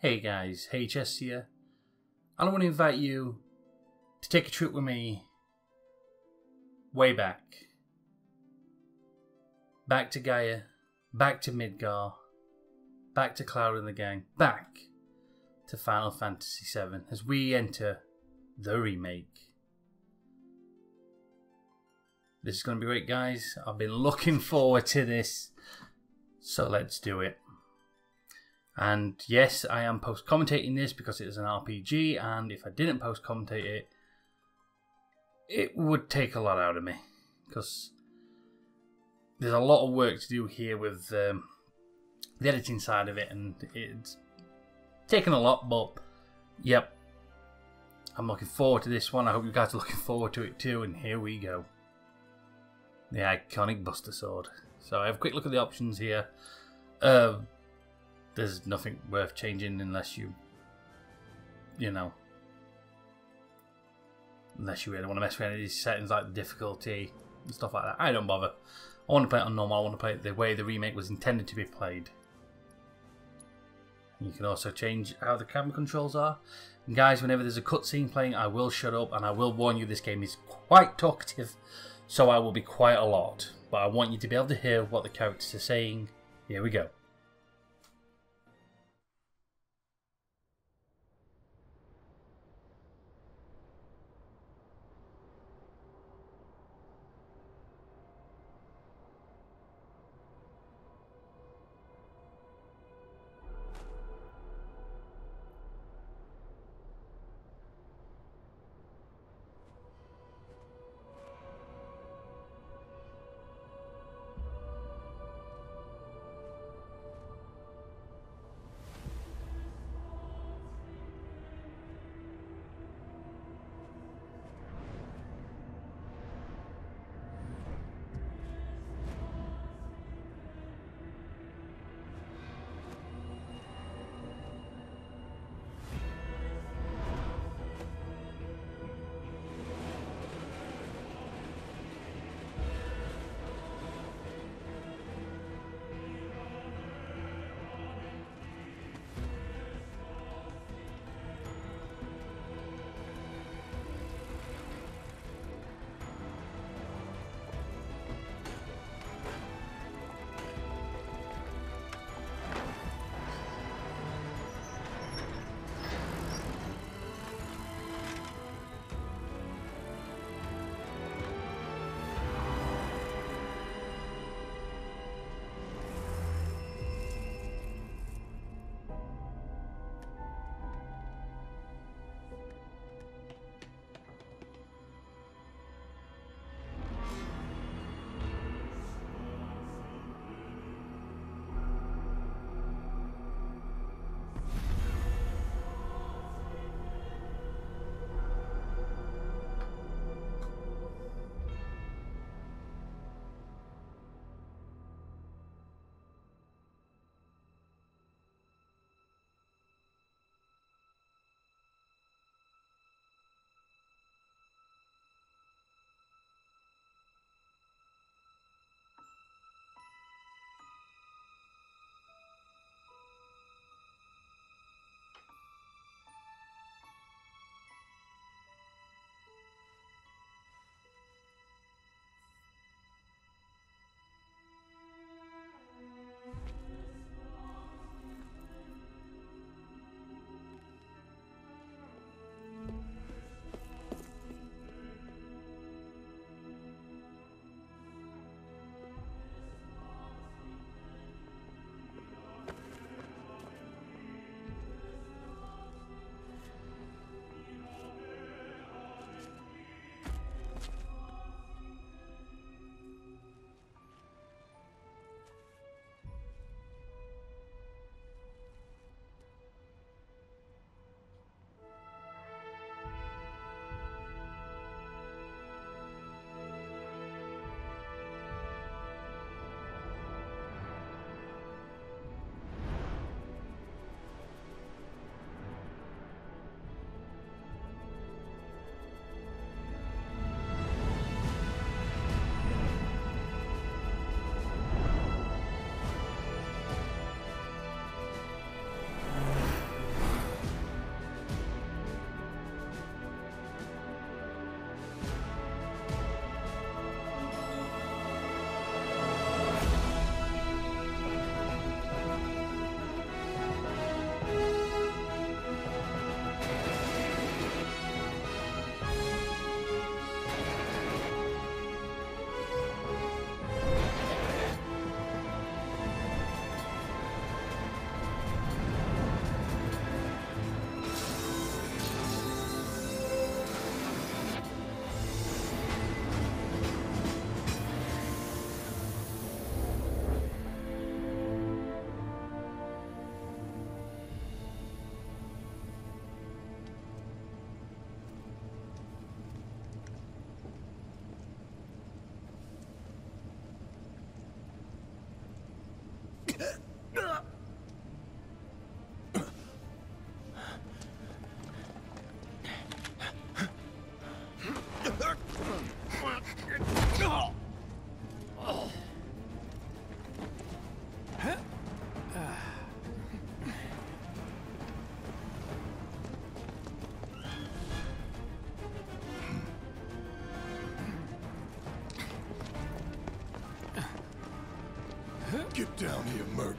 Hey guys, HS here, and I want to invite you to take a trip with me way back. Back to Gaia, back to Midgar, back to Cloud and the gang, back to Final Fantasy VII as we enter the remake. This is going to be great, guys. I've been looking forward to this, so let's do it. And yes, I am post-commentating this because it is an RPG, and if I didn't post-commentate it, it would take a lot out of me, because there's a lot of work to do here with the editing side of it, and it's taken a lot, but yep, I'm looking forward to this one. I hope you guys are looking forward to it too, and here we go. The iconic Buster Sword. So I have a quick look at the options here. There's nothing worth changing unless you really want to mess with any of these settings like the difficulty and stuff like that. I don't bother. I want to play it on normal. I want to play it the way the remake was intended to be played. You can also change how the camera controls are. And guys, whenever there's a cutscene playing, I will shut up, and I will warn you this game is quite talkative, so I will be quiet a lot. But I want you to be able to hear what the characters are saying. Here we go. down here, Merc.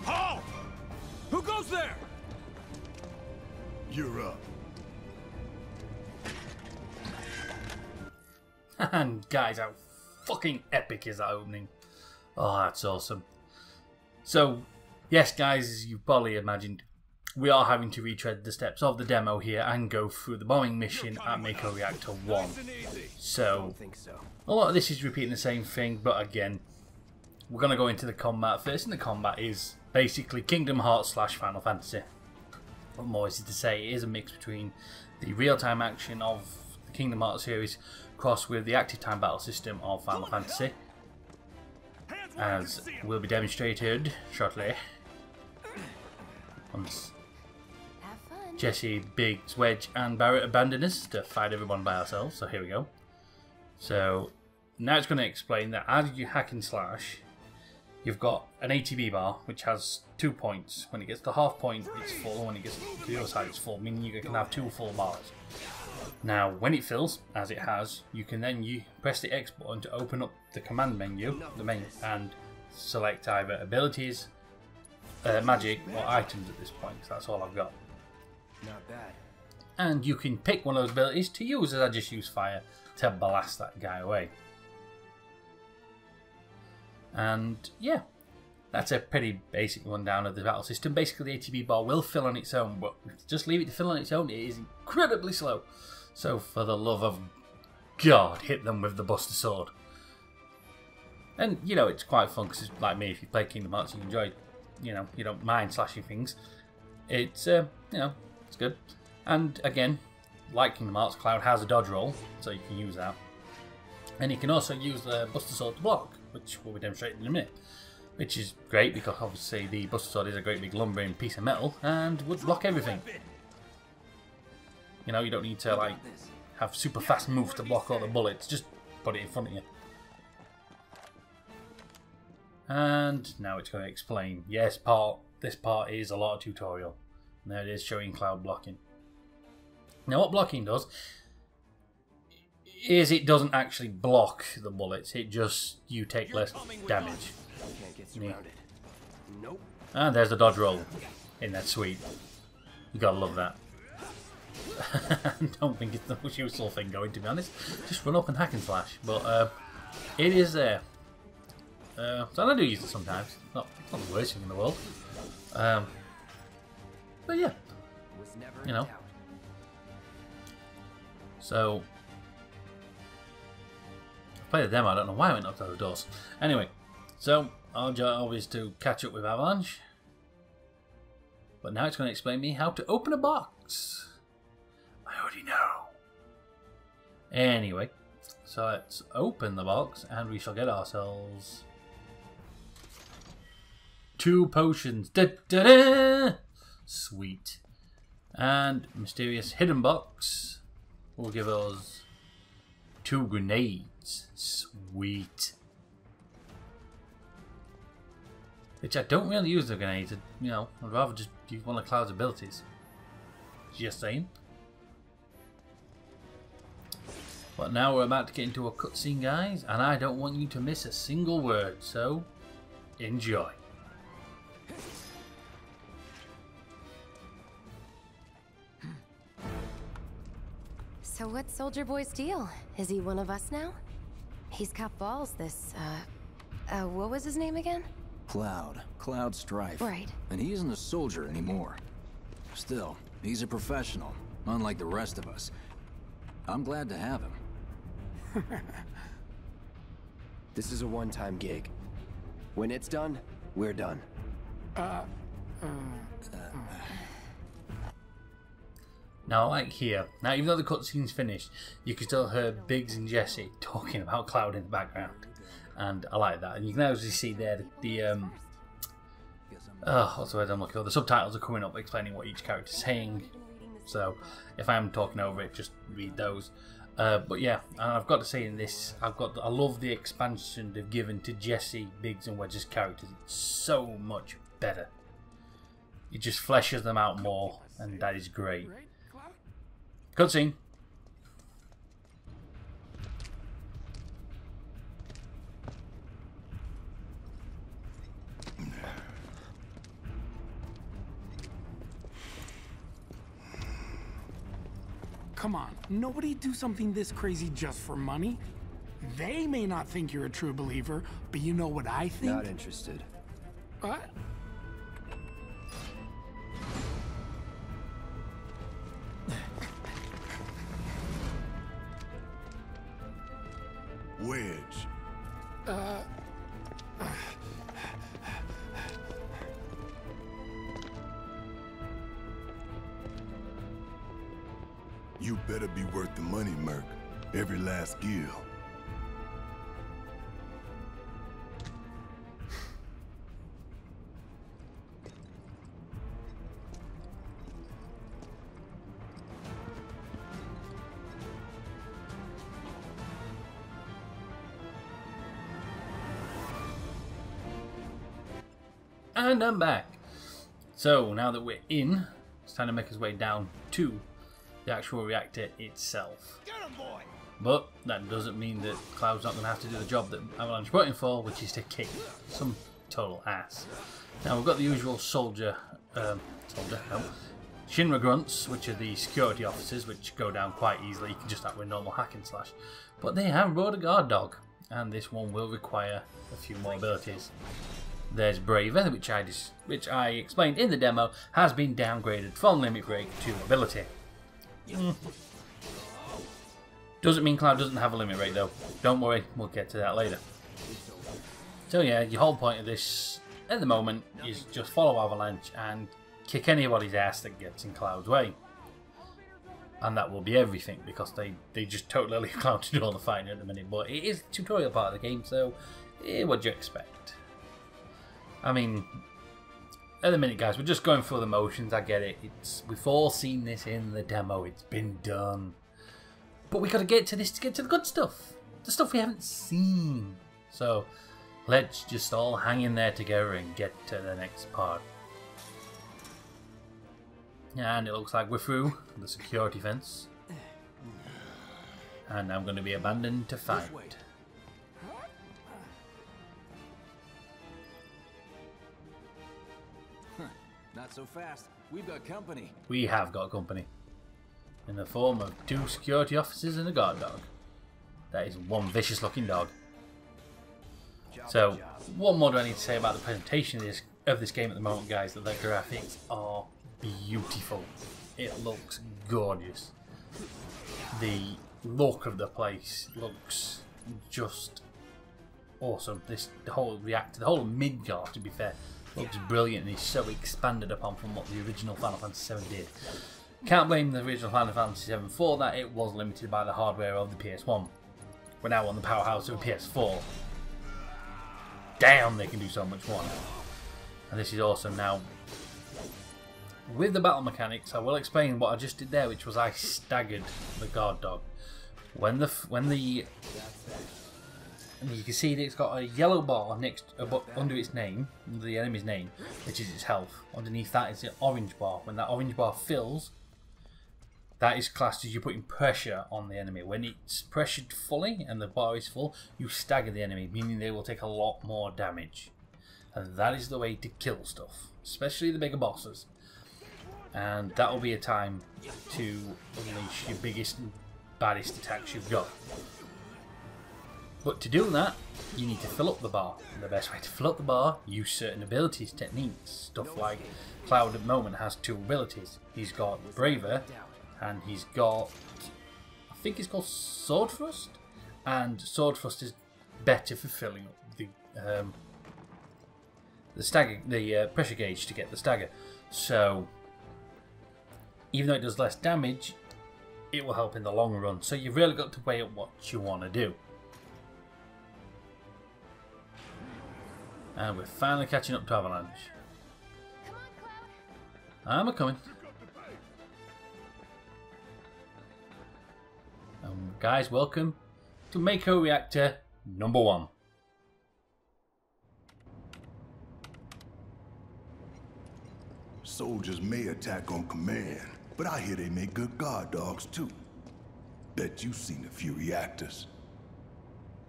Halt! Who goes there? You're up. And guys, how fucking epic is that opening? Oh, that's awesome. So, yes guys, as you probably imagined, we are having to retread the steps of the demo here and go through the bombing mission at Mako Reactor 1. So, a lot of this is repeating the same thing, but again, we're going to go into the combat first, and the combat is basically Kingdom Hearts / Final Fantasy. What more is it to say? It is a mix between the real-time action of the Kingdom Hearts series crossed with the active time battle system of Final Fantasy, as will be demonstrated shortly once Jessie, Biggs, Wedge and Barrett abandon us to fight everyone by ourselves. So here we go. So now it's going to explain that as you hack and slash, you've got an ATB bar which has 2 points. When it gets to half point it's full, and when it gets to the other side it's full, meaning you can have 2 full bars. Now when it fills, as it has, you can then press the X button to open up the command menu, and select either abilities, magic or items at this point, because that's all I've got. Not bad. And you can pick one of those abilities to use, as I just used fire to blast that guy away. And yeah, that's a pretty basic rundown of the battle system. Basically the ATB bar will fill on its own, but just leave it to fill on its own, it is incredibly slow. So for the love of God, hit them with the Buster Sword. And you know, it's quite fun because, like me, if you play Kingdom Hearts, you enjoy, you know, you don't mind slashing things. It's you know, it's good. And again, like Kingdom Hearts, Cloud has a dodge roll, so you can use that. And you can also use the Buster Sword to block, which will be demonstrated in a minute. Which is great because obviously the Buster Sword is a great big lumbering piece of metal and would block everything. You know, you don't need to like have super fast moves to block all the bullets, just put it in front of you. And now it's going to explain. Yes, this part is a lot of tutorial. And there it is showing Cloud blocking. Now what blocking does is it doesn't actually block the bullets, it just, you take less damage. Can't get surrounded. Nope. And there's the dodge roll. Isn't that sweet? You gotta love that. Don't think it's the most useful thing going, to be honest. Just run up and hack and slash. But it is there. So I do use it sometimes. It's not the worst thing in the world. But yeah, you know. So I played the demo. I don't know why I went up to those doors. Anyway, so our job is to catch up with Avalanche. But now it's going to explain me how to open a box. I already know. Anyway, so let's open the box and we shall get ourselves 2 potions. Da, da, da. Sweet. And mysterious hidden box will give us 2 grenades. Sweet. Which I don't really use the grenades. You know, I'd rather just use one of Cloud's abilities. Just saying. But now we're about to get into a cutscene, guys, and I don't want you to miss a single word, so enjoy. So what's Soldier Boy's deal? Is he one of us now? He's got balls, this, what was his name again? Cloud Strife. Right. And he isn't a soldier anymore. Still, he's a professional, unlike the rest of us. I'm glad to have him. This is a one-time gig. When it's done, we're done. Now, like here, now even though the cutscene's finished, you can still hear Biggs and Jessie talking about Cloud in the background, and I like that. And you can actually see there what's the word I'm looking for? The subtitles are coming up explaining what each character's saying. So if I'm talking over it, just read those. But yeah, and I've got to say in this, I love the expansion they've given to Jesse, Biggs, and Wedge's characters. It's so much better. It just fleshes them out more, and that is great. Cutscene. Come on, nobody do something this crazy just for money. They may not think you're a true believer, but you know what I think? Not interested. What? Wedge. You better be worth the money, Merc. Every last gil. And I'm back. So now that we're in, it's time to make his way down to the actual reactor itself. But that doesn't mean that Cloud's not going to have to do the job that Avalanche put him for, which is to kick some total ass. Now we've got the usual Shinra grunts, which are the security officers, which go down quite easily. You can just act with normal hack and slash. But they have brought a guard dog, and this one will require a few more abilities. There's Braver, which I explained in the demo, has been downgraded from Limit Break to ability. Doesn't mean Cloud doesn't have a limit rate though. Don't worry, we'll get to that later. So yeah, your whole point of this at the moment is just follow Avalanche and kick anybody's ass that gets in Cloud's way. And that will be everything, because they just totally leave Cloud to do all the fighting at the minute. But it is the tutorial part of the game, so what do you expect? I mean, at the minute, guys, we're just going through the motions. I get it. We've all seen this in the demo. It's been done. But we got to get to this to get to the good stuff. The stuff we haven't seen. So, let's just all hang in there together and get to the next part. And it looks like we're through the security fence. And I'm going to be abandoned to fight. Not so fast. We've got company. We have got company. In the form of 2 security officers and a guard dog. That is one vicious looking dog. So, what more do I need to say about the presentation of this game at the moment, guys? That the graphics are beautiful. It looks gorgeous. The look of the place looks just awesome. The whole Midgar, to be fair, looks brilliant and is so expanded upon from what the original Final Fantasy VII did. Can't blame the original Final Fantasy VII for that. It was limited by the hardware of the PS1. We're now on the powerhouse of the PS4. Damn, they can do so much more. And this is awesome. Now, with the battle mechanics, I will explain what I just did there, which was I staggered the guard dog. When you can see that it's got a yellow bar under its name, under the enemy's name, which is its health. Underneath that is an orange bar. When that orange bar fills, that is classed as you putting pressure on the enemy. When it's pressured fully and the bar is full, you stagger the enemy, meaning they will take a lot more damage. And that is the way to kill stuff, especially the bigger bosses. And that will be a time to unleash your biggest and baddest attacks you've got. But to do that, you need to fill up the bar. And the best way to fill up the bar, use certain abilities, techniques. Stuff like Cloud at the moment has 2 abilities. He's got Braver, and he's got, I think it's called Sword Thrust. And Sword Thrust is better for filling up the pressure gauge to get the stagger. So, even though it does less damage, it will help in the long run. So you've really got to weigh up what you want to do. And we're finally catching up to Avalanche. Come on, Cloud. I'm a-coming. guys, welcome to Mako Reactor number 1. Soldiers may attack on command, but I hear they make good guard dogs too. Bet you've seen a few reactors.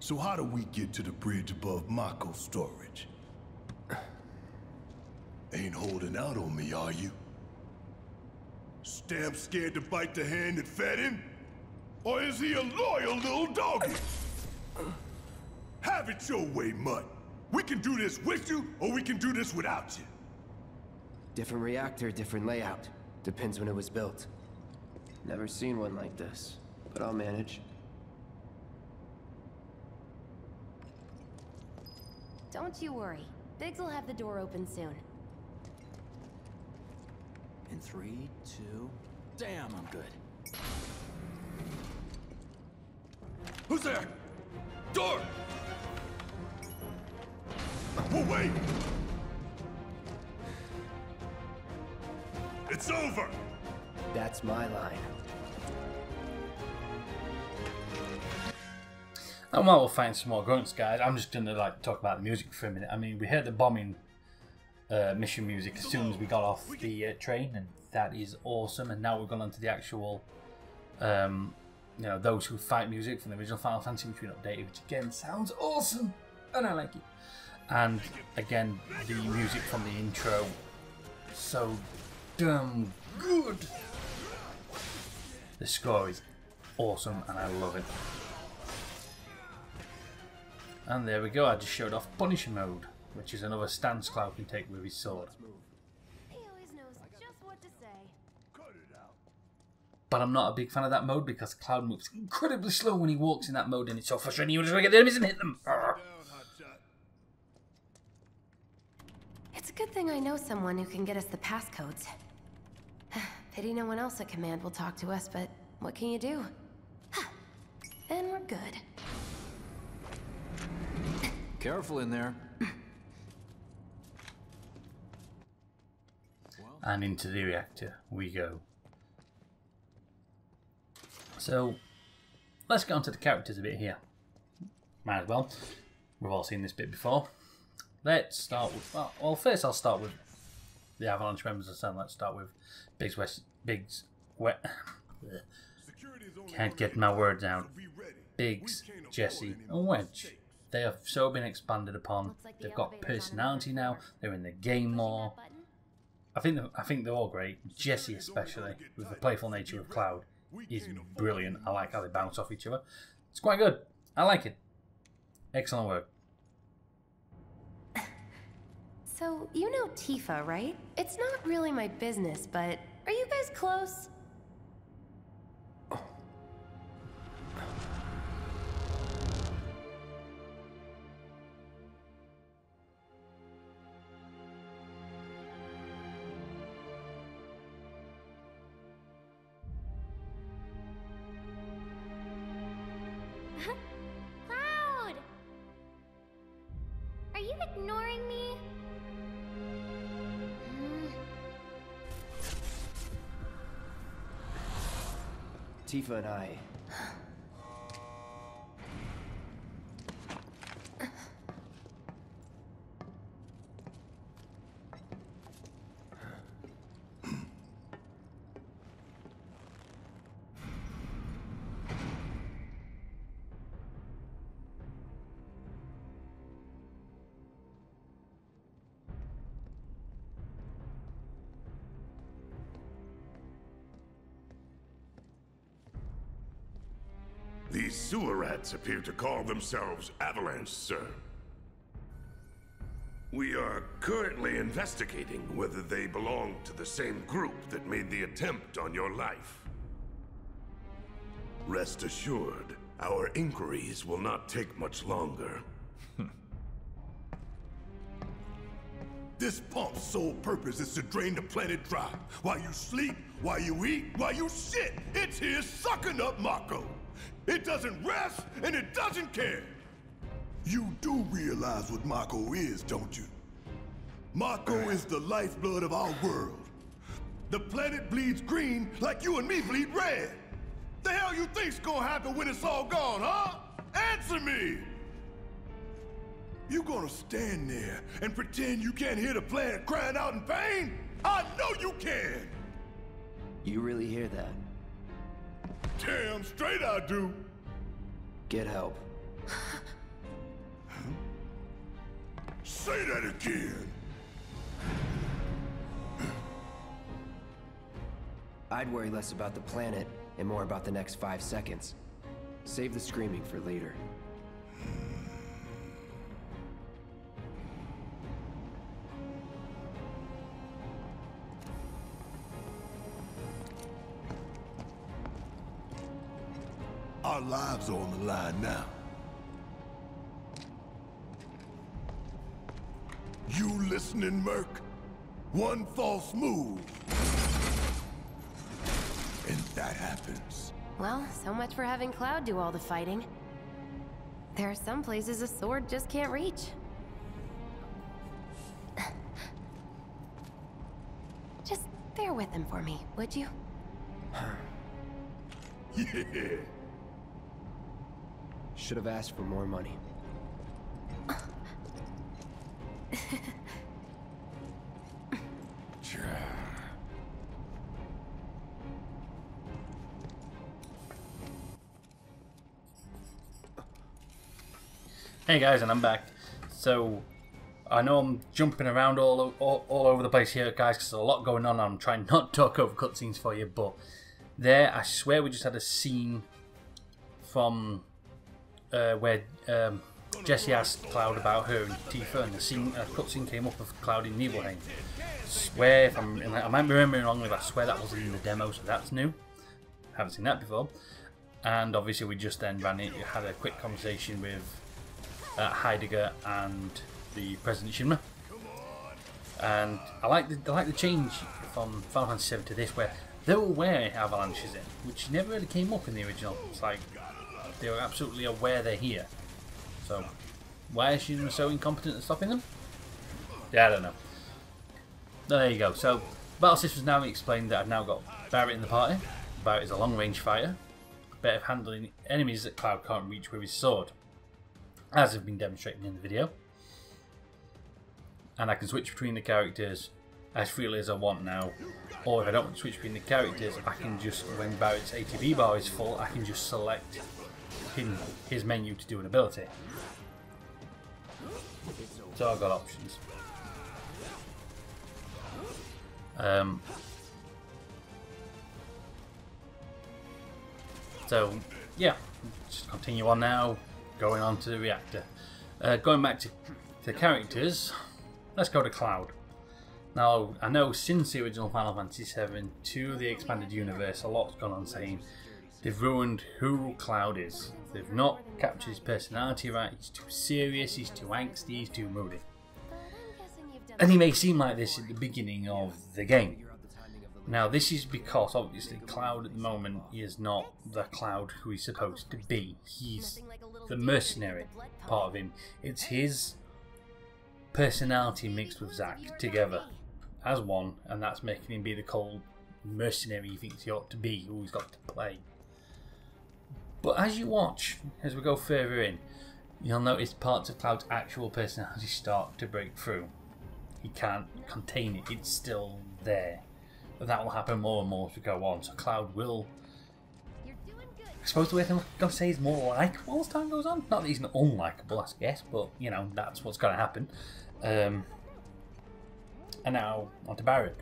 So how do we get to the bridge above Mako storage? Ain't holding out on me, are you? Stamp scared to bite the hand that fed him? Or is he a loyal little doggy? Have it your way, Mutt. We can do this with you, or we can do this without you. Different reactor, different layout. Depends when it was built. Never seen one like this, but I'll manage. Don't you worry. Biggs will have the door open soon. In 3, 2... Damn, I'm good. Who's there? Door! Oh, wait! It's over! That's my line. And while we'll find some more grunts, guys, I'm just going to talk about the music for a minute. I mean, we heard the bombing mission music as soon as we got off the train, and that is awesome. And now we've gone on to the actual, those who fight music from the original Final Fantasy, which we updated, which again sounds awesome, and I like it. And again, the music from the intro, so damn good. The score is awesome, and I love it. And there we go, I just showed off Punisher mode, which is another stance Cloud can take with his sword. He always knows just what to say. But I'm not a big fan of that mode because Cloud moves incredibly slow when he walks in that mode, and it's so frustrating. You just want to get the enemies and hit them. It's a good thing I know someone who can get us the passcodes. Pity no one else at command will talk to us, but what can you do? And we're good. Careful in there. And into the reactor we go. So, let's get on to the characters a bit here. Might as well. We've all seen this bit before. Let's start with... Well, first I'll start with the Avalanche members of Sun. Let's start with Biggs... Can't get my words out. Biggs, Jesse, and Wedge. They have so been expanded upon. They've got personality now. They're in the game more. I think they're all great. Jesse especially, with the playful nature of Cloud, is brilliant. I like how they bounce off each other. It's quite good. I like it. Excellent work. So, you know Tifa, right? It's not really my business, but are you guys close? Cloud! Are you ignoring me? Tifa and I... These sewer rats appear to call themselves Avalanche, sir. We are currently investigating whether they belong to the same group that made the attempt on your life. Rest assured, our inquiries will not take much longer. This pump's sole purpose is to drain the planet dry. While you sleep, while you eat, while you shit, it's here sucking up Mako. It doesn't rest, and it doesn't care. You do realize what Mako is, don't you? Mako is the lifeblood of our world. The planet bleeds green like you and me bleed red. The hell you think's gonna happen when it's all gone, huh? Answer me! You gonna stand there and pretend you can't hear the plant crying out in pain? I know you can! You really hear that? Damn straight I do! Get help. Say that again! I'd worry less about the planet and more about the next 5 seconds. Save the screaming for later. Our lives are on the line now. You listening, Merc? One false move. And that happens. Well, so much for having Cloud do all the fighting. There are some places a sword just can't reach. Just bear with him for me, would you? Yeah. Should have asked for more money. Hey guys, and I'm back. So, I know I'm jumping around all over the place here, guys, because there's a lot going on. I'm trying not to talk over cutscenes for you, but there, I swear we just had a scene from where Jessie asked Cloud about her and Tifa, and the scene, cutscene came up of Cloud in Nibelheim. Swear, if I might be remembering wrongly, but I swear that wasn't in the demo, so that's new. Haven't seen that before. And obviously, we just then had a quick conversation with Heidegger and the President Shinra, and I like the change from Final Fantasy VII to this, where they were aware Avalanche is in, which never really came up in the original. It's like they were absolutely aware they're here. So why is Shinra so incompetent at stopping them? Yeah, I don't know. There you go. So Battle Systems now explained that I've now got Barret in the party. Barret is a long-range fighter, better at handling enemies that Cloud can't reach with his sword, as have been demonstrated in the video. And I can switch between the characters as freely as I want now, or if I don't want to switch between the characters, I can just, when Barret's ATB bar is full, I can just select his menu to do an ability. So I've got options. So yeah, just continue on now. Going on to the reactor. Going back to the characters, let's go to Cloud. Now, I know since the original Final Fantasy VII to the expanded universe, a lot's gone on saying they've ruined who Cloud is. They've not captured his personality right, he's too serious, he's too angsty, he's too moody. And he may seem like this at the beginning of the game. Now, this is because, obviously, Cloud at the moment is not the Cloud who he's supposed to be. He's the mercenary part of him. It's his personality mixed with Zack together as one, and that's making him be the cold mercenary he thinks he ought to be, who he's got to play. But as you watch, as we go further in, you'll notice parts of Cloud's actual personality start to break through. He can't contain it, it's still there. But that will happen more and more as we go on. So Cloud will, I suppose the way I'm going to say is more likeable as time goes on. Not that he's not unlikable, I guess, but you know, that's what's going to happen. And now on to Barret.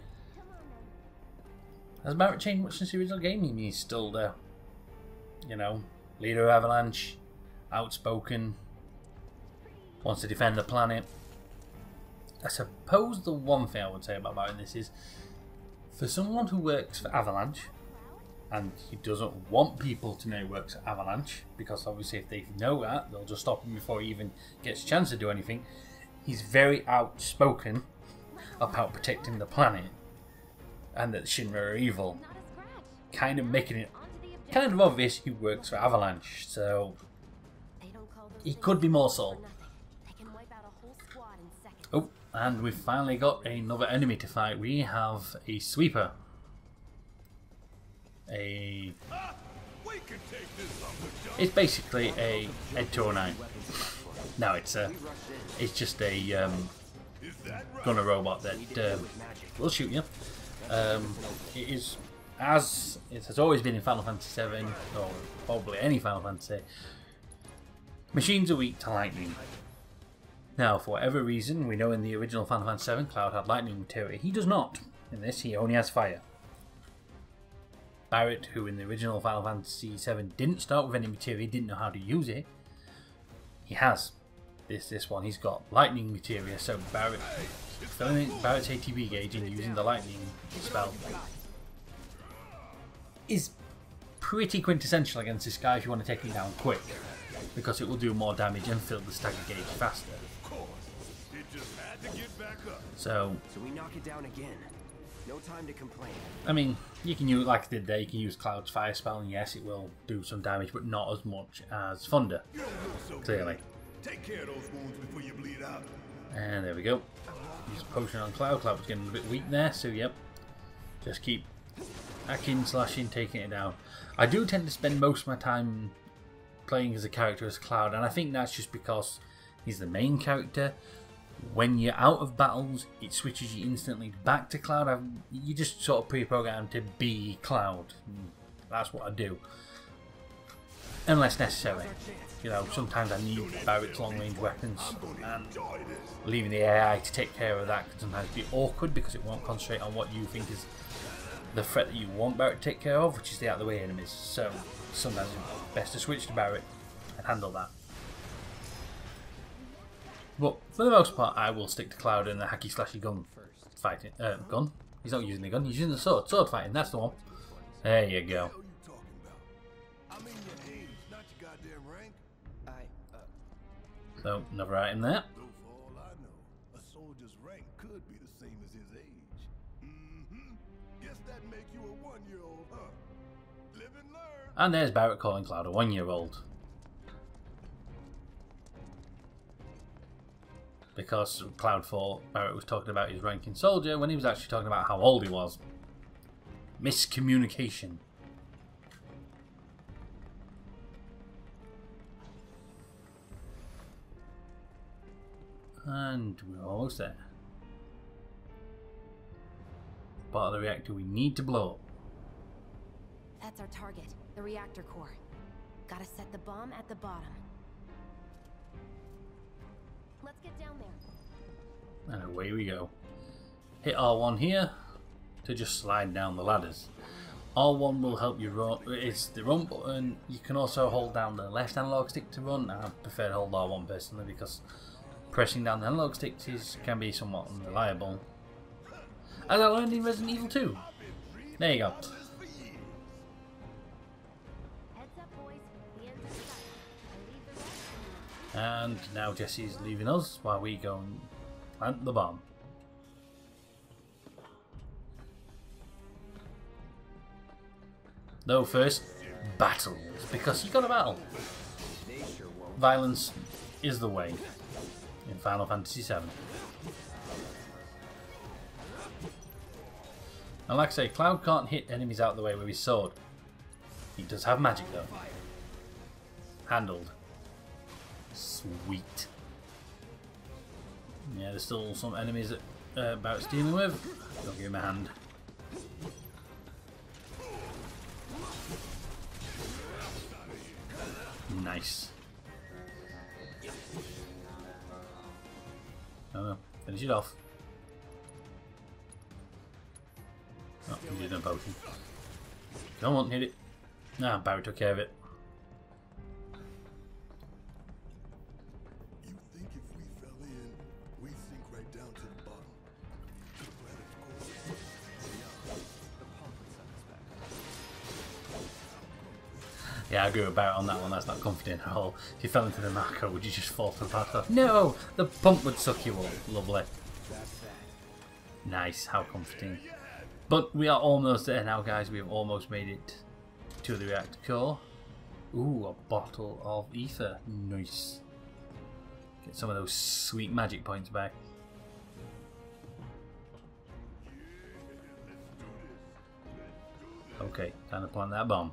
Has Barret changed much since the original game? I mean, he's still the, you know, leader of Avalanche, outspoken, wants to defend the planet. I suppose the one thing I would say about Barret in this is, for someone who works for Avalanche, and he doesn't want people to know he works at Avalanche, because obviously if they know that, they'll just stop him before he even gets a chance to do anything. He's very outspoken about protecting the planet, and that Shinra are evil, kind of making it kind of obvious he works for Avalanche, so he could be more so. Oh, and we've finally got another enemy to fight. We have a sweeper. Wait, It's basically a Ed 209. No, it's just a gunner robot that will shoot you. It is, as it has always been in Final Fantasy VII, or probably any Final Fantasy, machines are weak to lightning. Now, for whatever reason, we know in the original Final Fantasy VII, Cloud had lightning materia. He does not. In this, he only has fire. Barret, who in the original Final Fantasy VII didn't start with any materia, didn't know how to use it, he has. This one, he's got lightning materia, so Barret, filling in Barret's ATB gauge and using the lightning spell is pretty quintessential against this guy if you want to take him down quick, because it will do more damage and fill the stagger gauge faster. So we knock it down again. No time to complain. I mean, you can use, like I did there, you can use Cloud's fire spell, and yes, it will do some damage, but not as much as Thunder. Clearly. Take care of those wounds before you bleed out. And there we go. Use a potion on Cloud. Cloud was getting a bit weak there, so yep. Just keep hacking, slashing, taking it down. I do tend to spend most of my time playing as a character as Cloud, and I think that's just because he's the main character. When you're out of battles, it switches you instantly back to Cloud. You just sort of pre-programmed to be Cloud. That's what I do. Unless necessary. You know, sometimes I need Barret's long-range weapons, and leaving the AI to take care of that can sometimes be awkward because it won't concentrate on what you think is the threat that you want Barret to take care of, which is the out-of-the-way enemies. So sometimes it's best to switch to Barret and handle that. But for the most part, I will stick to Cloud and the hacky-slashy gun fighting. Gun? He's not using the gun, he's using the sword. Sword fighting, that's the one. There you go. So, another item there. Though for all I know, a soldier's rank could be the same as his age. Guess that make you a 1-year-old, huh? Live and learn. And there's Barret calling Cloud a 1-year-old. Because Cloud thought Barret was talking about his ranking soldier when he was actually talking about how old he was. Miscommunication. And we're almost there. Part of the reactor we need to blow up. That's our target, the reactor core. Gotta set the bomb at the bottom. Let's get down there. And away we go. Hit R1 here to just slide down the ladders. R1 will help you run. It's the run button. You can also hold down the left analog stick to run. I prefer to hold R1 personally because pressing down the analog sticks can be somewhat unreliable. As I learned in Resident Evil 2. There you go. Heads up, boys. The end's in sight. I leave the rest to you. And now Jesse's leaving us while we go and plant the bomb. Though first, battles. Because you gotta battle. Violence is the way in Final Fantasy VII. And like I say, Cloud can't hit enemies out of the way with his sword. He does have magic though. Handled. Sweet. Yeah, there's still some enemies that Barret's dealing with. I'll give him a hand. Nice. Oh, finish it off. Oh, I'm using a potion. Come on, hit it. Nah, Barret took care of it. You think if we fell in, we sink right down to the bottom? Yeah, I agree with Barret on that one. That's not comforting at all. If you fell into the Mako, would you just fall to the bottom? No! The pump would suck you up. Lovely. Nice. How comforting. But we are almost there now, guys. We have almost made it to the reactor core. Ooh, a bottle of ether. Nice. Get some of those sweet magic points back. Okay, time to plant that bomb.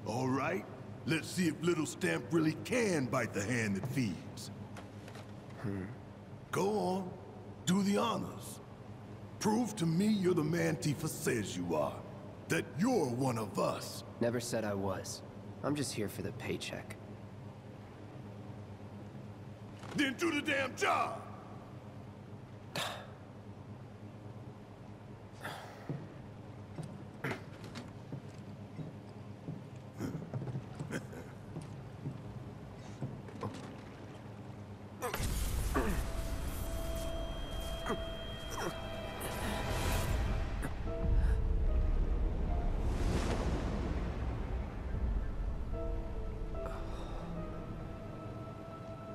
All right, let's see if Little Stamp really can bite the hand that feeds. Go on, do the honors. Prove to me you're the man Tifa says you are. That you're one of us. Never said I was. I'm just here for the paycheck. Then do the damn job!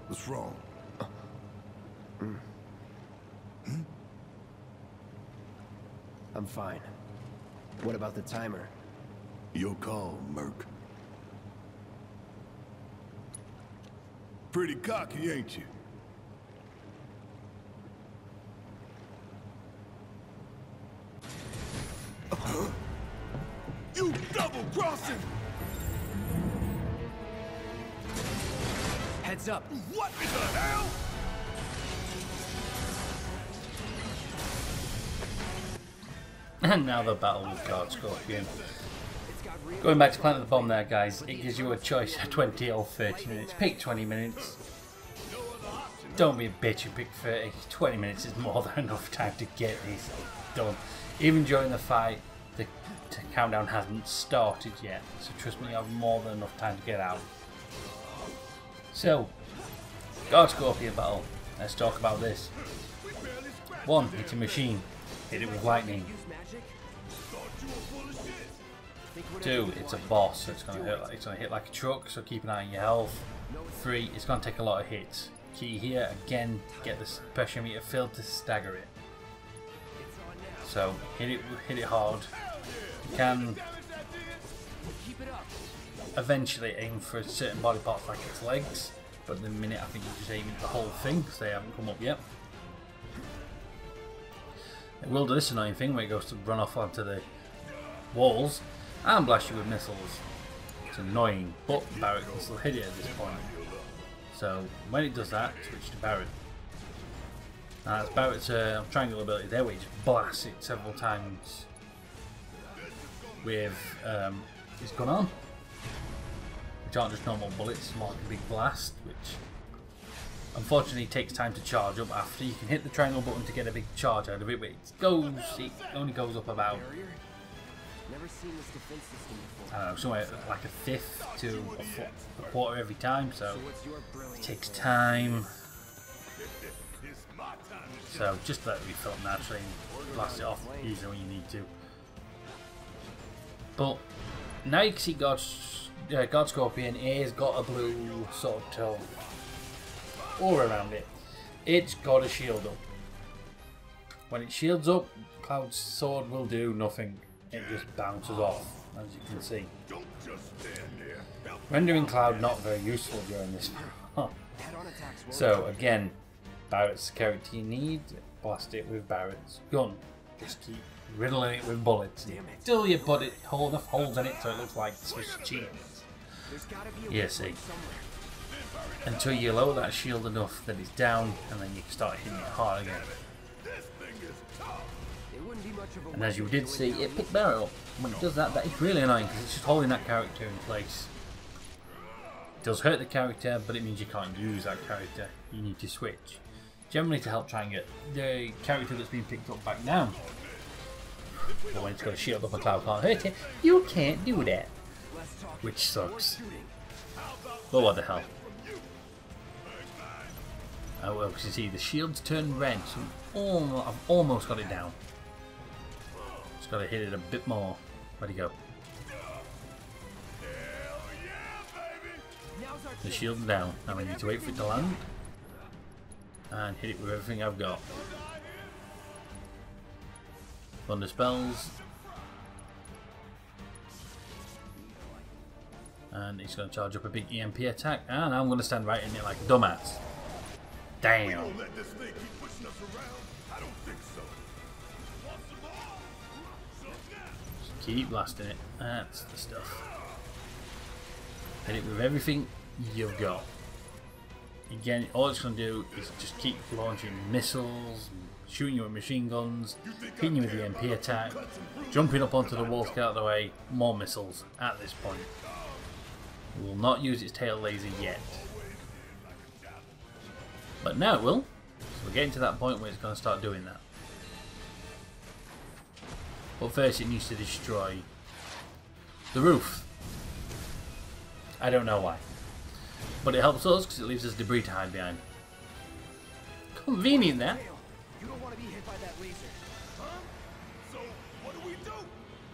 What's wrong? I'm fine. What about the timer? Your call, Merc. Pretty cocky, ain't you? You double-crossing! Heads up! What in the hell? And now the battle with Guard Scorpion. Going back to Planet of the Bomb there, guys, it gives you a choice of 20 or 30 minutes. Pick 20 minutes. Don't be a bitch and pick 30. 20 minutes is more than enough time to get this done. Even during the fight, the countdown hasn't started yet. So trust me, you have more than enough time to get out. So, Guard Scorpion battle. Let's talk about this. 1. It's a machine. Hit it with lightning. 2. It's a boss, so it's gonna hit like a truck, so keep an eye on your health. 3. It's gonna take a lot of hits. Key here again, get the pressure meter filled to stagger it. So hit it hard. You can eventually aim for certain body parts like its legs, but at the minute I think you just aim at the whole thing because they haven't come up yet. It will do this annoying thing where it goes to run off onto the walls and blast you with missiles. It's annoying, but Barret can still hit it at this point. So when it does that, switch to Barret. Now that's Barret's triangle ability there, where he just blasts it several times with his gun on, which aren't just normal bullets, it's more like a big blast, which unfortunately takes time to charge up after. You can hit the triangle button to get a big charge out of it, but it only goes up about, I don't know, somewhere like a fifth to a quarter every time, so it takes time. So just let it refill naturally and blast it off easily when you need to. But now you can see Guard Scorpion has got a blue sort of aura around it. It's got a shield up. When it shields up, Cloud's sword will do nothing. It just bounces off, as you can see. Rendering Cloud not very useful during this part. So again, Barret's the character you need. Blast it with Barret's gun. Just keep riddling it with bullets. Still you put it enough holes in it so it looks like Swiss cheese. Yeah, see. Until you lower that shield enough that it's down, and then you can start hitting it hard again. And as you did see, it picked Barret up. When it does that, that is really annoying because it's just holding that character in place. It does hurt the character, but it means you can't use that character. You need to switch. Generally to help try and get the character that's been picked up back down. But when it's got a shield up and Cloud can't hurt it, you can't do that. Which sucks. But what the hell. Oh well, because you see the shield's turned red, so I've almost got it down. Just got to hit it a bit more. Where'd he go? The shield's down. Now we need to wait for it to land. And hit it with everything I've got. Thunder spells. And he's going to charge up a big EMP attack. And I'm going to stand right in it like a dumbass. Damn. Just keep blasting it. That's the stuff. Hit it with everything you've got. Again, all it's going to do is just keep launching missiles, shooting you with machine guns, hitting you with the MP attack, jumping up onto the wall to get out of the way, more missiles at this point. It will not use its tail laser yet. But now it will. So we're getting to that point where it's going to start doing that. But first it needs to destroy the roof. I don't know why. But it helps us because it leaves us debris to hide behind. Convenient there. You don't want to be hit by that laser. Huh? So, what do we do?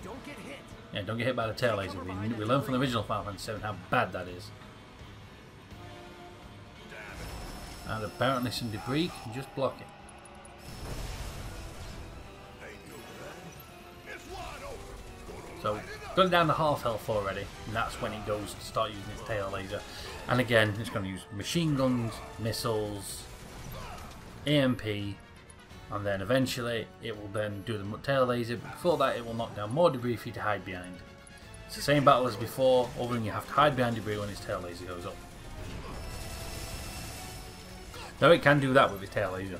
Don't get hit. Yeah, don't get hit by the tail laser. We learned from the original Final Fantasy VII how bad that is. And apparently some debris can just block it. So, got it down to half health already, and that's when it goes to start using its tail laser. And again, it's going to use machine guns, missiles, EMP, and then eventually it will then do the tail laser. But before that, it will knock down more debris for you to hide behind. It's the same battle as before, other than you have to hide behind debris when its tail laser goes up. Though it can do that with its tail laser,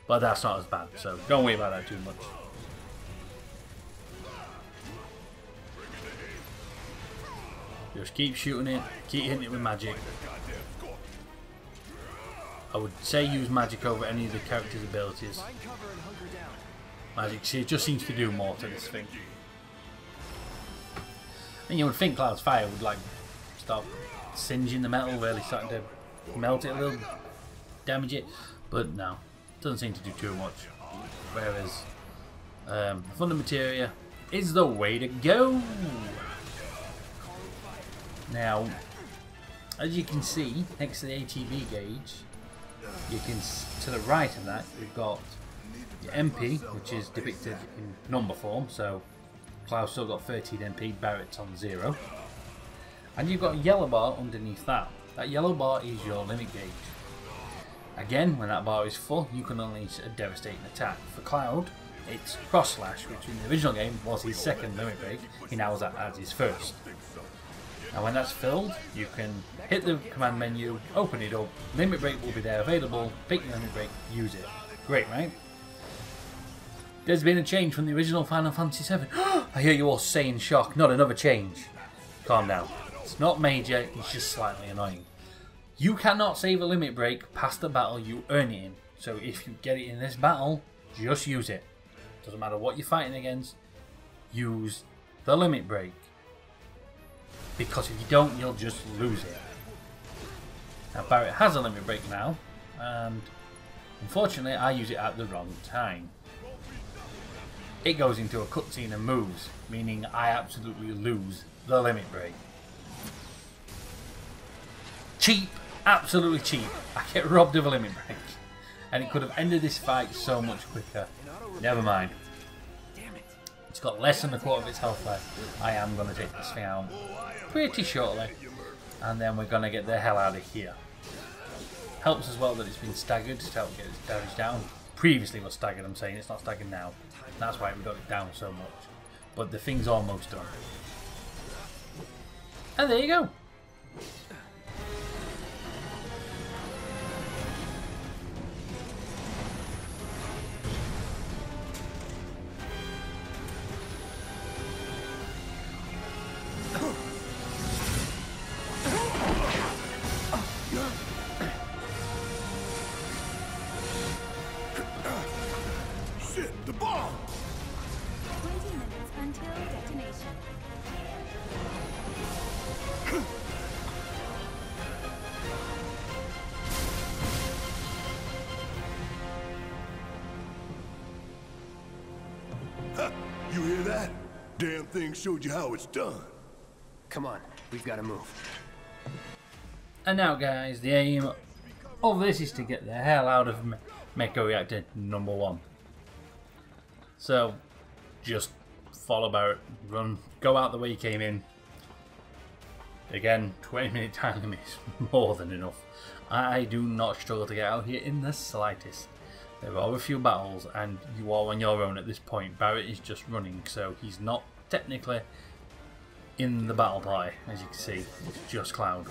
but that's not as bad, so don't worry about that too much. Just keep shooting it, keep hitting it with magic. I would say use magic over any of the characters' abilities. Magic just seems to do more to this thing. And you would think Cloud's fire would like start singeing the metal, really starting to melt it a little, damage it, but no, doesn't seem to do too much. Whereas Thunder Materia is the way to go. Now, as you can see, next to the ATB gauge, you can, to the right of that, you've got your MP, which is depicted in number form. So, Cloud's still got 13 MP, Barrett's on 0. And you've got a yellow bar underneath that. That yellow bar is your limit gauge. Again, when that bar is full, you can unleash a devastating attack. For Cloud, it's Cross Slash, which in the original game was his second limit break. He now has that as his first. And when that's filled, you can hit the command menu, open it up, limit break will be there available, pick your limit break, use it. Great, right? There's been a change from the original Final Fantasy VII. I hear you all say in shock, not another change. Calm down. It's not major, it's just slightly annoying. You cannot save a limit break past the battle you earn it in. So if you get it in this battle, just use it. Doesn't matter what you're fighting against, use the limit break. Because if you don't, you'll just lose it. Now Barrett has a limit break now, and unfortunately I use it at the wrong time. It goes into a cutscene and moves, meaning I absolutely lose the limit break. Cheap, absolutely cheap. I get robbed of a limit break, and it could have ended this fight so much quicker. Never mind. It's got less than a quarter of its health left. I am going to take this thing out pretty shortly, and then we're going to get the hell out of here. Helps as well that it's been staggered to help get its damage down. Previously was staggered, I'm saying, it's not staggered now. That's why we got it down so much. But the thing's almost done. And there you go. Shit, the bomb! 20 minutes until detonation. Ha! You hear that? Damn thing showed you how it's done. Come on, we've got to move. And now guys, the aim of this is to get the hell out of Mecha Reactor number 1. So, just follow Barrett, run, go out the way you came in. Again, 20-minute time limit is more than enough. I do not struggle to get out here in the slightest. There are a few battles and you are on your own at this point. Barrett is just running, so he's not technically in the battle pie, as you can see. It's just Cloud.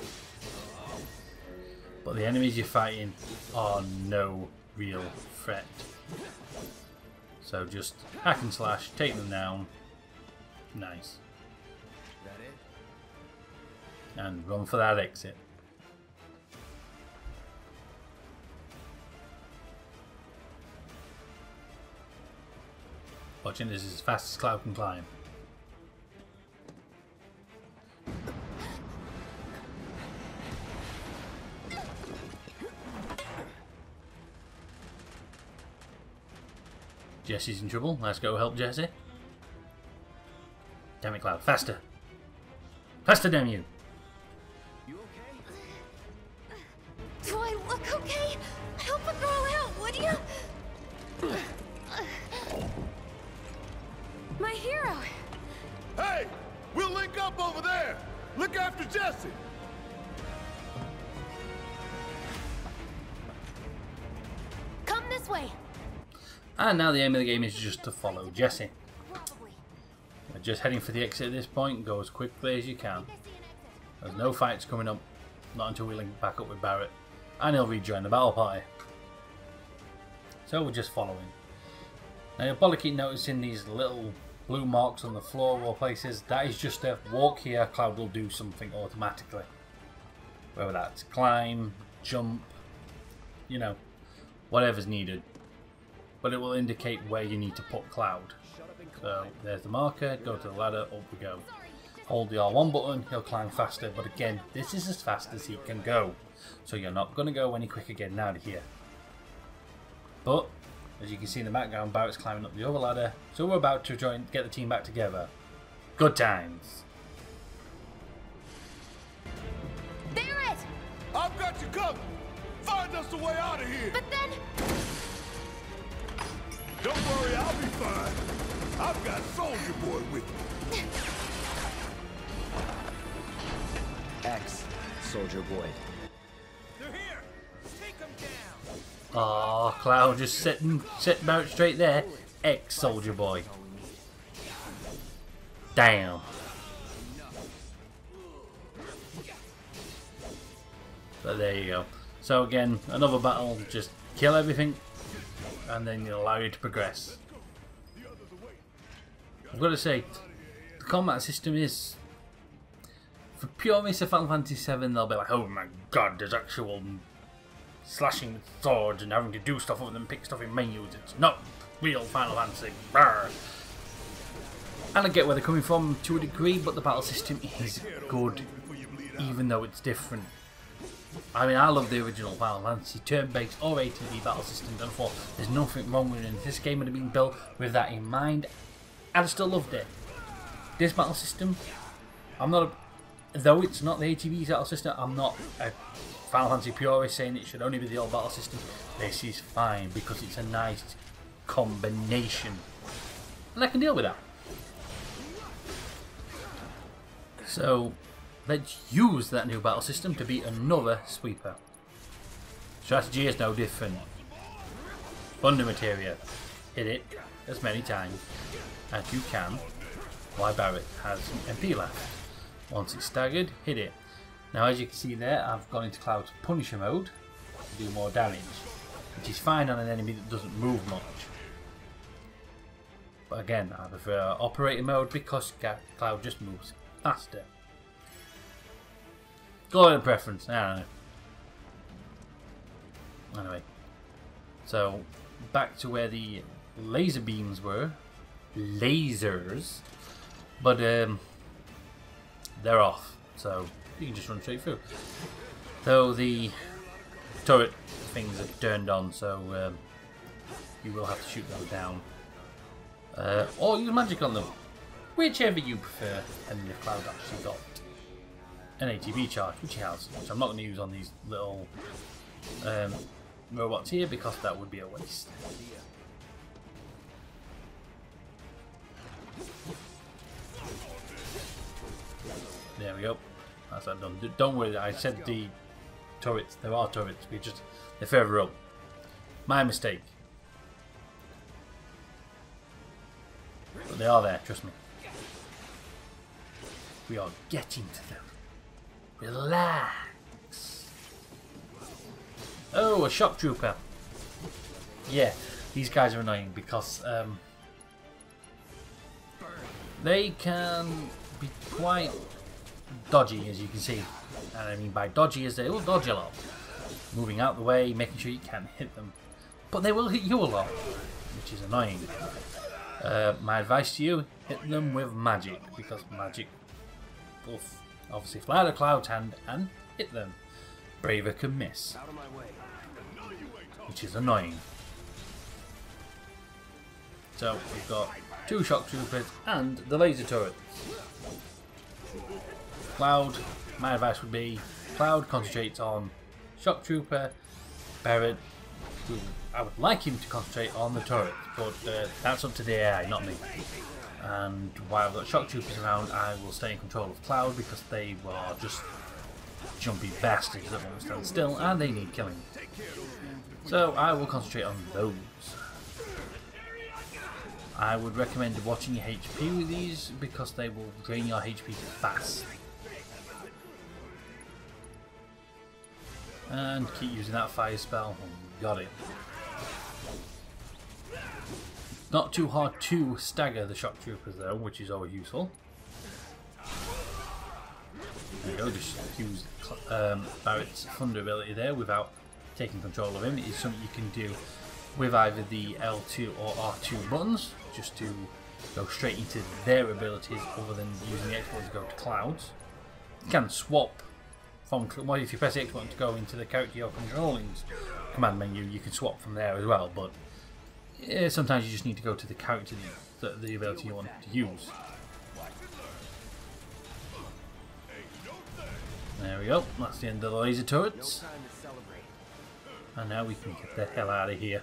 But the enemies you're fighting are no real threat. So just hack and slash, take them down. Nice. And run for that exit. Watching this as fast as Cloud can climb. Jesse's in trouble. Let's go help Jesse. Damn it, Cloud. Faster. Faster, damn you. You okay? Do I look okay? Help a girl out, would you? My hero. Hey! We'll link up over there! Look after Jesse! Come this way. And now the aim of the game is just to follow Jesse. Probably. We're just heading for the exit at this point. Go as quickly as you can. There's no fights coming up. Not until we link back up with Barrett. And he'll rejoin the battle party. So we're just following. Now you'll probably keep noticing these little blue marks on the floor or places. That is just a walk here. Cloud will do something automatically. Whether that's climb, jump, you know, whatever's needed. But it will indicate where you need to put Cloud. So there's the marker, go to the ladder, up we go. Hold the R1 button, he'll climb faster, but again, this is as fast as he can go. So you're not going to go any quicker getting out of here. But, as you can see in the background, Barrett's climbing up the other ladder, so we're about to get the team back together. Good times. Barrett! I've got you covered! Find us a way out of here! But then... Don't worry, I'll be fine. I've got Soldier Boy with me. X, Soldier Boy. They're here! Take them down! Oh, Cloud just setting Barrett straight there. Ex-Soldier Boy. Damn. But there you go. So again, another battle, just kill everything, and then it'll allow you to progress. I've got to say, the combat system is, for purists of Final Fantasy VII, they'll be like, oh my god, there's actual slashing with swords and having to do stuff other than pick stuff in menus. It's not real Final Fantasy. Brr. And I get where they're coming from to a degree, but the battle system is good, even though it's different. I mean, I love the original Final Fantasy turn-based or ATB battle system. Therefore, there's nothing wrong with it. If this game would have been built with that in mind, I'd have still loved it. This battle system, though it's not the ATB battle system, I'm not a Final Fantasy purist saying it should only be the old battle system. This is fine because it's a nice combination, and I can deal with that. So let's use that new battle system to beat another sweeper. Strategy is no different. Thunder Materia. Hit it as many times as you can while Barrett has MP left. Once it's staggered, hit it. Now as you can see there, I've gone into Cloud's Punisher mode to do more damage, which is fine on an enemy that doesn't move much. But again, I prefer Operator mode because Cloud just moves faster. Go in preference, I don't know. Anyway, so back to where the laser beams were. Lasers. But they're off, so you can just run straight through. Though the turret things are turned on, so you will have to shoot them down. Or use magic on them. Whichever you prefer. And if Cloud actually got an ATB charge, which he has, which I'm not going to use on these little robots here because that would be a waste. There we go. That's that done. Don't worry, I said the turrets. There are turrets. They're further up. My mistake. But they are there, trust me. We are getting to them. Relax. Oh, a shock trooper. Yeah, these guys are annoying because they can be quite dodgy, as you can see. And I mean by dodgy is they will dodge a lot. Moving out the way, making sure you can't hit them. But they will hit you a lot, which is annoying. My advice to you, hit them with magic, because magic will obviously fly out of Cloud's hand and hit them. Braver can miss, which is annoying. So we've got 2 shock troopers and the laser turret. Cloud, my advice would be, Cloud concentrates on shock trooper, Barrett, who I would like him to concentrate on the turret, but that's up to the AI, not me. And while I've got shock troopers around, I will stay in control of Cloud because they are just jumpy bastards that want to stand still and they need killing. So I will concentrate on those. I would recommend watching your HP with these because they will drain your HP fast. And keep using that fire spell. Got it. Not too hard to stagger the shock troopers though, which is always useful. There you go, just use Barrett's thunder ability there without taking control of him. It is something you can do with either the L2 or R2 buttons, just to go straight into their abilities other than using the X button to go to Clouds. You can swap from, well, if you press the X button to go into the character you're controlling command menu, you can swap from there as well, but sometimes you just need to go to the character, the ability you want to use. There we go, that's the end of the laser turrets. And now we can get the hell out of here.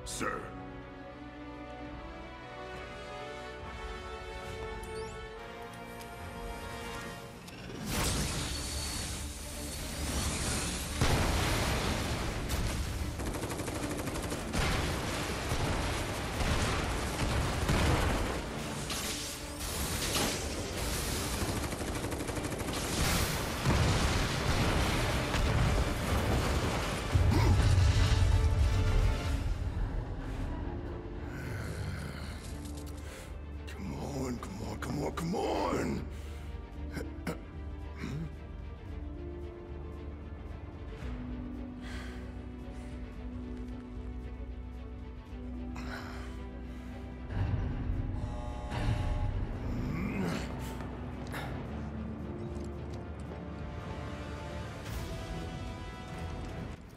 Sir. Come on!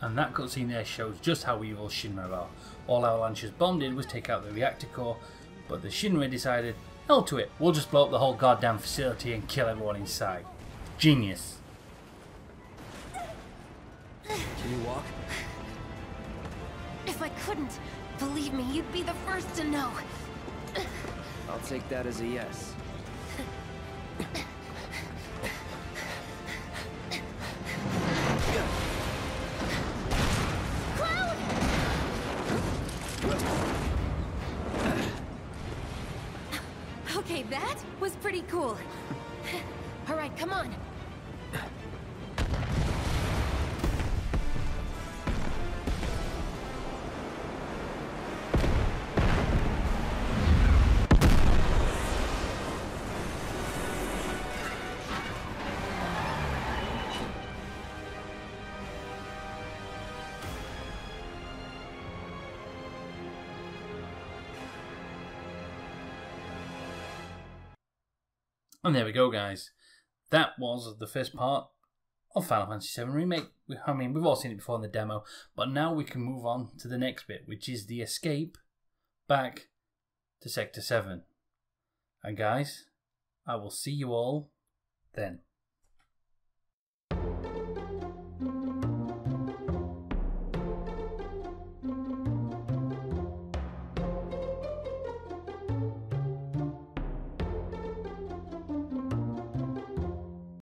And that cutscene there shows just how evil Shinra are. All Avalanche's bomb did was take out the reactor core, but the Shinra decided, hell to it, we'll just blow up the whole goddamn facility and kill everyone inside. Genius. Can you walk? If I couldn't, believe me, you'd be the first to know. I'll take that as a yes. Okay, that was pretty cool. All right, come on. And there we go, guys. That was the first part of Final Fantasy VII Remake. I mean, we've all seen it before in the demo, but now we can move on to the next bit, which is the escape back to Sector 7. And guys, I will see you all then.